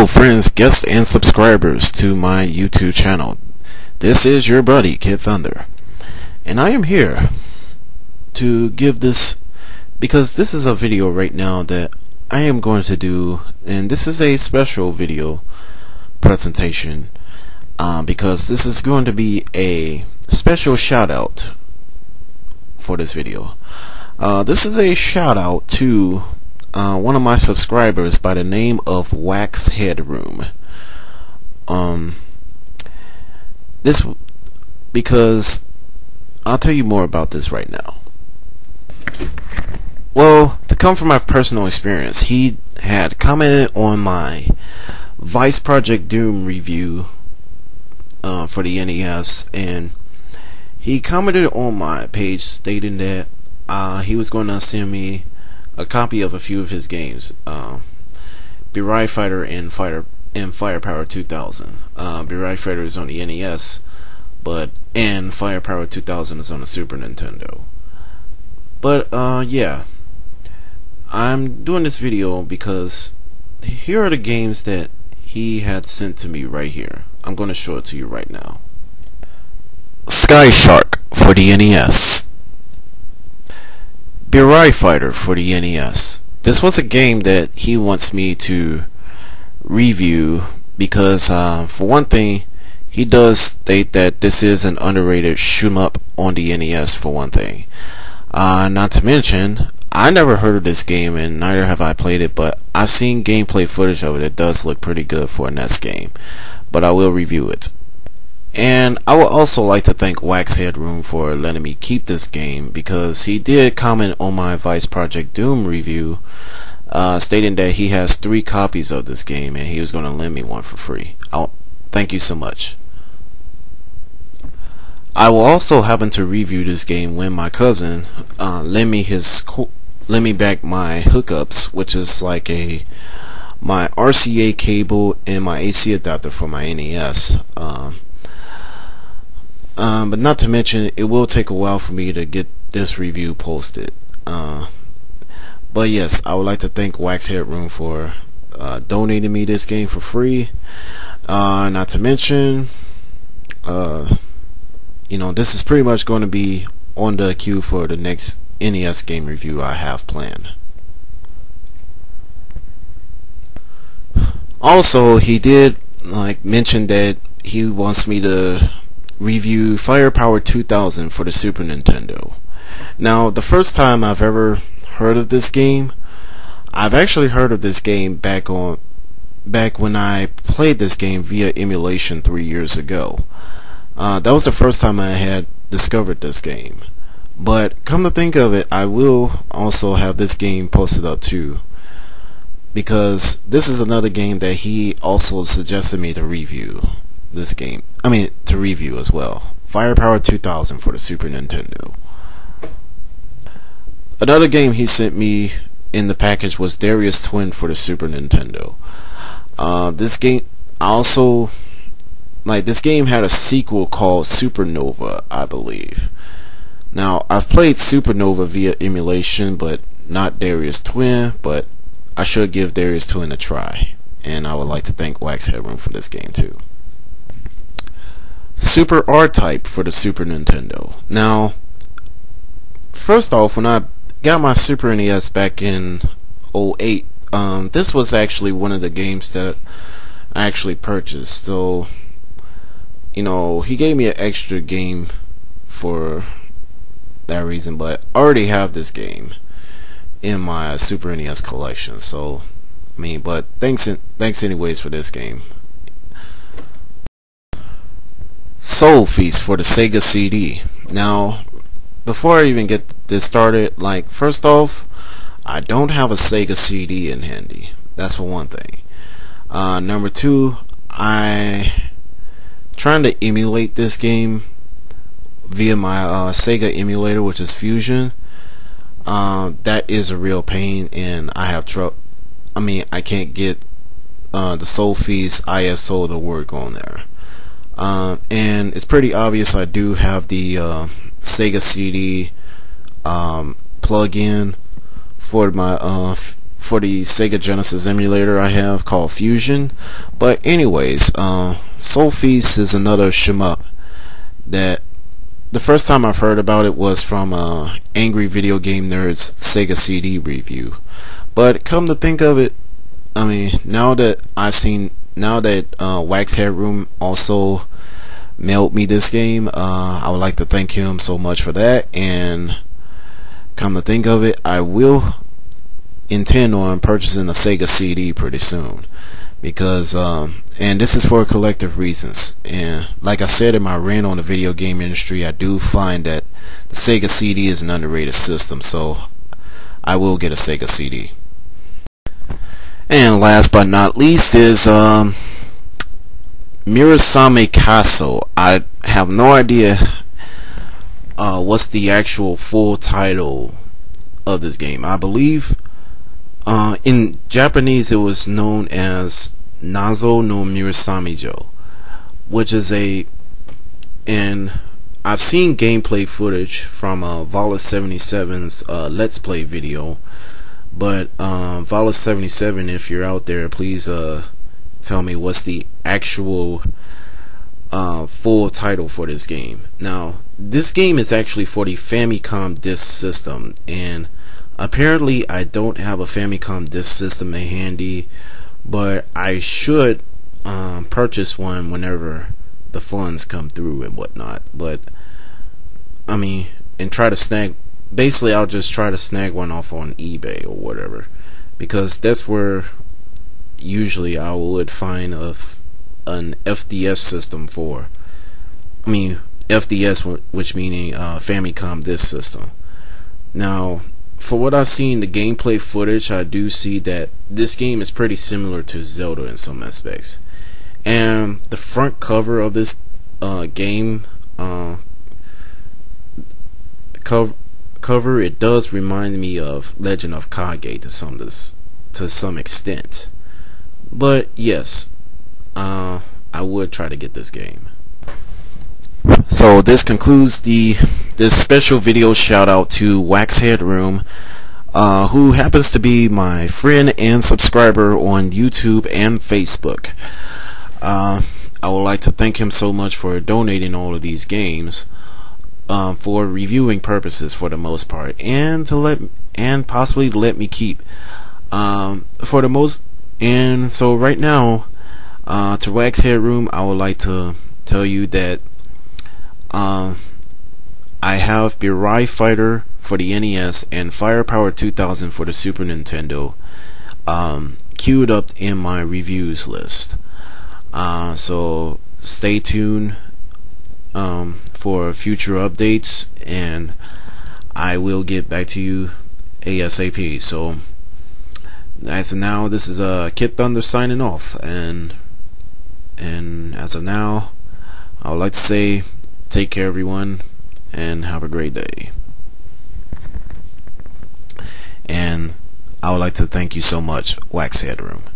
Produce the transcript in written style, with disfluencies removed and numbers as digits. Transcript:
friends, guests, and subscribers to my YouTube channel. This is your buddy, kidThunder. And I am here to give this, because this is a video right now that I am going to do, and this is a special video presentation, because this is going to be a special shout out for this video. This is a shout out to one of my subscribers by the name of WaxHeadroom. This, because I'll tell you more about this right now. Well, to come from my personal experience, he had commented on my Vice Project Doom review for the NES, and he commented on my page stating that he was going to send me a copy of a few of his games, Burai Fighter and Firepower 2000. Burai Fighter is on the NES, and Firepower 2000 is on the Super Nintendo. But yeah, I'm doing this video because here are the games that he had sent to me right here. I'm going to show it to you right now. Sky Shark for the NES. Burai Fighter for the NES. This was a game that he wants me to review because, for one thing, he does state that this is an underrated shoot-'em-up on the NES, for one thing. Not to mention, I never heard of this game, and neither have I played it, but I've seen gameplay footage of it. It does look pretty good for a NES game, but I will review it. And I would also like to thank WaxHeadroom for letting me keep this game, because he did comment on my Vice Project Doom review, stating that he has 3 copies of this game and he was going to lend me one for free. Thank you so much. I will also happen to review this game when my cousin lend me back my hookups, which is like my RCA cable and my AC adapter for my NES. But not to mention, it will take a while for me to get this review posted. But yes, I would like to thank WaxHeadroom for donating me this game for free. Not to mention, this is pretty much going to be on the queue for the next NES game review I have planned. Also, he did mention that he wants me to review Firepower 2000 for the Super Nintendo. Now, the first time I've ever heard of this game, I've actually heard of this game back when I played this game via emulation 3 years ago. That was the first time I had discovered this game. But come to think of it, I will also have this game posted up too, because this is another game that he also suggested me to review. To review as well. Firepower 2000 for the Super Nintendo. Another game he sent me in the package was Darius Twin for the Super Nintendo. This game also, this game had a sequel called Supernova, I believe. Now, I've played Supernova via emulation, but not Darius Twin, but I should give Darius Twin a try. And I would like to thank WaxHeadroom for this game too. Super R-Type for the Super Nintendo. Now, first off, when I got my Super NES back in 2008, this was actually one of the games that I actually purchased. So, he gave me an extra game for that reason, but I already have this game in my Super NES collection. So, but thanks anyways for this game. Sol-Feace for the Sega CD. Now, before I even get this started, first off, I don't have a Sega CD in handy. That's for one thing. Number 2, I trying to emulate this game via my Sega emulator, which is Fusion. That is a real pain, and I have trouble. I can't get the Sol-Feace ISO to work on there. And it's pretty obvious I do have the Sega CD plug-in for my for the Sega Genesis emulator I have called Fusion. But anyways, Sol-Feace is another shmup that the first time I've heard about it was from Angry Video Game Nerd's Sega CD review. But come to think of it, I mean, now that WaxHeadroom also mailed me this game, I would like to thank him so much for that. And come to think of it, I will intend on purchasing a Sega CD pretty soon, because and this is for collective reasons. And like I said in my rant on the video game industry, I do find that the Sega CD is an underrated system, so I will get a Sega CD. And last but not least is Murasame Castle. I have no idea what's the actual full title of this game. I believe in Japanese it was known as Nazo no Murasamejo, which is and I've seen gameplay footage from Vala77's Let's Play video. But Vala77, if you're out there, please tell me what's the actual full title for this game. Now, this game is actually for the Famicom disk system, and apparently I don't have a Famicom disk system handy, but I should purchase one whenever the funds come through and whatnot. But I mean, and try to snag. Basically, I'll just try to snag one off on eBay or whatever, because that's where usually I would find an FDS system for. I mean, FDS, which meaning Famicom disk system. Now, for what I've seen, the gameplay footage, I do see that this game is pretty similar to Zelda in some aspects. And the front cover of this game cover, it does remind me of Legend of Kage to some extent. But yes, I would try to get this game. So this concludes this special video shout out to WaxHeadroom, who happens to be my friend and subscriber on YouTube and Facebook. I would like to thank him so much for donating all of these games for reviewing purposes for the most part, and possibly let me keep for the most. And so right now, to WaxHeadroom, I would like to tell you that I have Burai Fighter for the NES and Firepower 2000 for the Super Nintendo queued up in my reviews list. So stay tuned for future updates, and I will get back to you ASAP. So as of now, this is kidThunder signing off, and as of now, I would like to say take care everyone, and have a great day. And I would like to thank you so much, WaxHeadroom.